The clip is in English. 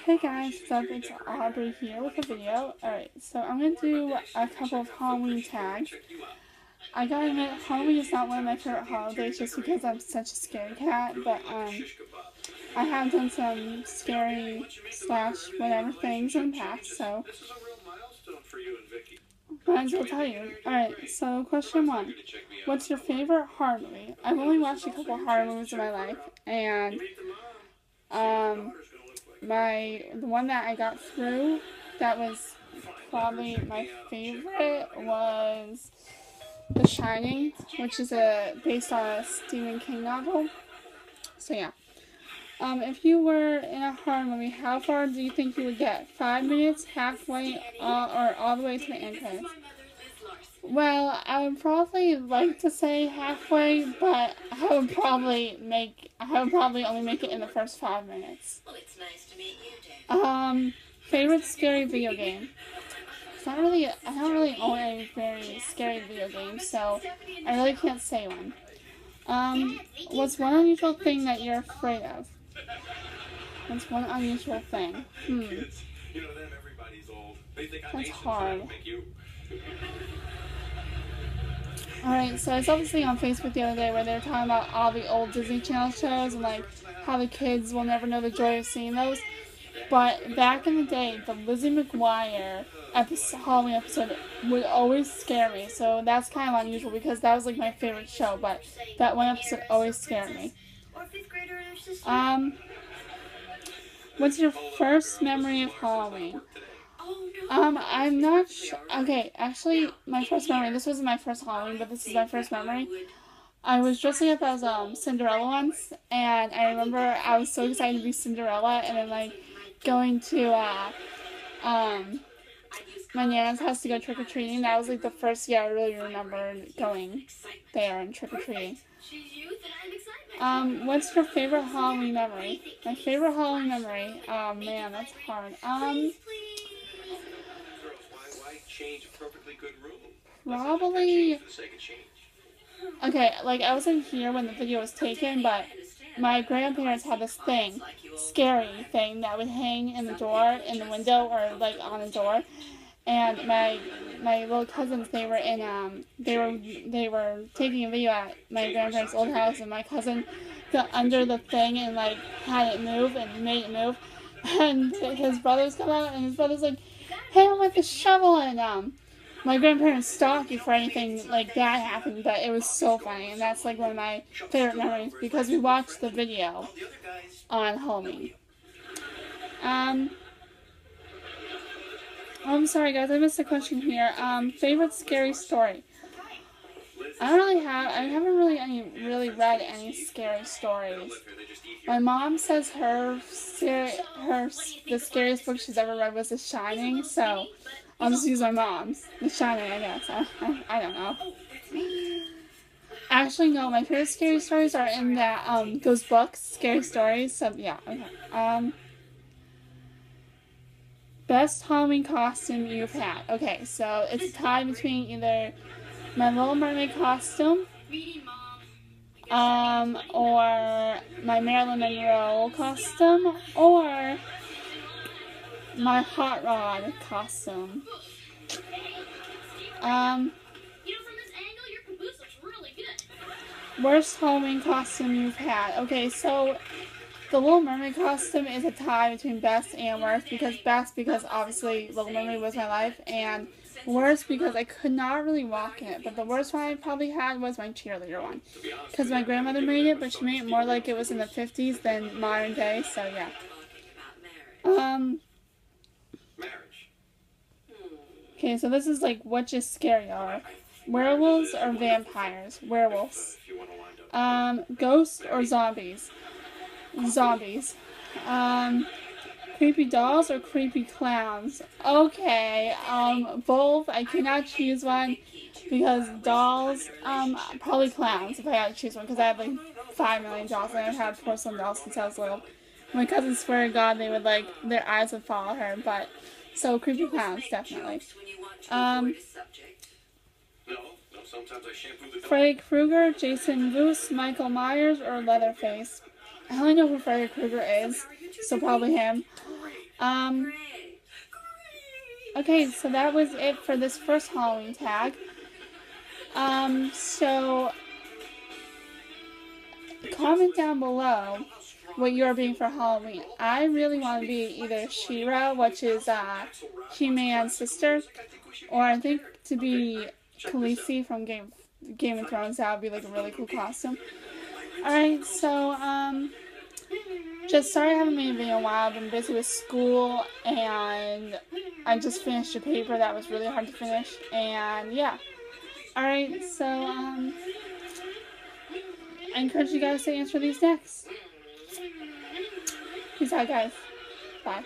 Hey guys, what's up? It's Aubrey here with a video. Alright, so I'm gonna do a couple of Halloween tags. I gotta admit, Halloween is not one of my favorite holidays just because I'm such a scaredy cat, but I have done some scary slash whatever things in the past, so might as well tell you. Alright, so question one. What's your favorite horror movie? I've only watched a couple horror movies in my life, and um the one that I got through that was probably my favorite was The Shining, which is based on a Stephen King novel. So yeah. If you were in a horror movie, how far do you think you would get? 5 minutes, halfway, or all the way to the end credits? Well, I would probably like to say halfway, but I would probably only make it in the first 5 minutes. Well, it's nice to meet you, Dave. Favorite scary video game? I don't really own any very scary video games, so I really can't say one. What's one unusual thing that you're afraid of? What's one unusual thing? That's hard. Alright, so I saw this thing on Facebook the other day where they were talking about all the old Disney Channel shows and like how the kids will never know the joy of seeing those. But back in the day, the Lizzie McGuire Halloween episode would always scare me. So that's kind of unusual because that was like my favorite show, but that one episode always scared me. What's your first memory of Halloween? I'm not sure. Okay, actually, my first memory, this wasn't my first Halloween, but this is my first memory. I was dressing up as Cinderella once, and I remember I was so excited to be Cinderella, and then like going to my Nana's house to go trick-or-treating. That was like the first year I really remember going there and trick-or-treating. What's your favorite Halloween memory? My favorite Halloween memory? Oh man, that's hard. Probably. Okay, like I wasn't here when the video was taken, but my grandparents had this scary thing that would hang in the door, in the window, or like on a door. And my little cousins, they were taking a video at my grandparents' old house, and my cousin got under the thing and like had it move and made it move. And his brothers come out, and his brother's like, "Hey, I'm with the shovel," and my grandparents stopped before anything like that happened, but it was so funny, and that's like one of my favorite memories because we watched the video on Halloween. I'm sorry guys, I missed a question here. Favorite scary story? I haven't really read any scary stories. My mom says the scariest book she's ever read was The Shining, so I'll just use my mom's. The Shining, I guess. I don't know. Actually, no, my favorite scary stories are in those books, Scary Stories, so yeah, okay. Best Halloween costume you've had. Okay, so it's a tie between either my Little Mermaid costume, or my Marilyn Monroe costume, or my Hot Rod costume. Worst Halloween costume you've had. Okay, so the Little Mermaid costume is a tie between best and worst, because obviously Little Mermaid was my life, and worst because I could not really walk in it. But the worst one I probably had was my cheerleader one, because my grandmother made it, but she made it more like it was in the 50s than modern day, so yeah. Okay, so this is like what just scarier. Werewolves or vampires? Werewolves. Ghosts or zombies? Zombies. Creepy dolls or creepy clowns? Okay, both. I cannot choose one because dolls, probably clowns if I had to choose one, because I have like 5 million dolls, and I've had porcelain dolls since I was little. My cousins swear to God they would their eyes would follow her, but, so creepy clowns, definitely. Freddy Krueger, Jason Voorhees, Michael Myers, or Leatherface? I only know who Freddy Krueger is. So probably him. Okay, so that was it for this first Halloween tag. So comment down below what you're being for Halloween. I really want to be either She-Ra, which is He-Man's sister, or I think to be Khaleesi from Game of Thrones. That would be like a really cool costume. Alright, so just sorry I haven't made a video in a while. I've been busy with school, and I just finished a paper that was really hard to finish, and yeah. Alright, so I encourage you guys to answer these next. Peace out, guys. Bye.